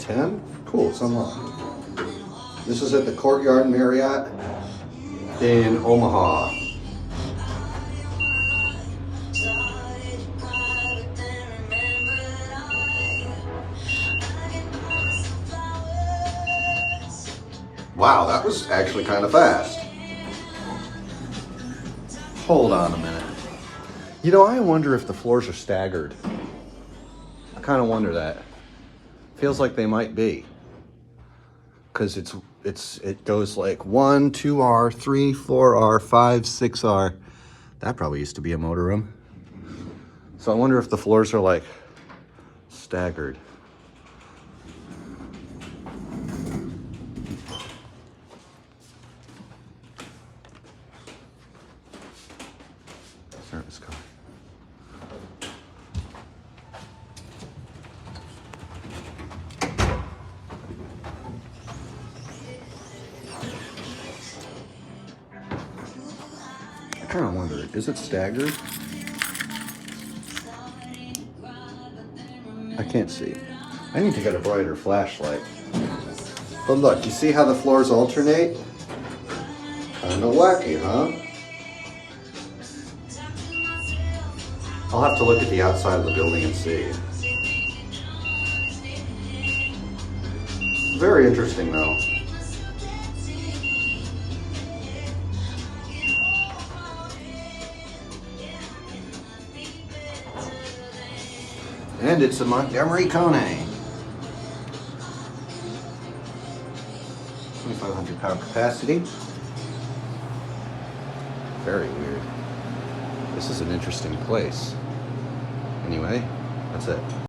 10? Cool, it's unlocked. This is at the Courtyard Marriott in Omaha. Wow, that was actually kind of fast. Hold on a minute. You know, I wonder if the floors are staggered. I kind of wonder that. Feels like they might be. Because it goes like 1, 2R, 3, 4R, 5, 6R. That probably used to be a motorroom. So I wonder if the floors are like staggered. Service car. I kind of wonder, is it staggered? I can't see. I need to get a brighter flashlight. But look, you see how the floors alternate? Kind of wacky, huh? I'll have to look at the outside of the building and see. Very interesting though. And it's a MontgomeryKone. 2,500 pound capacity. Very weird. This is an interesting place. Anyway, that's it.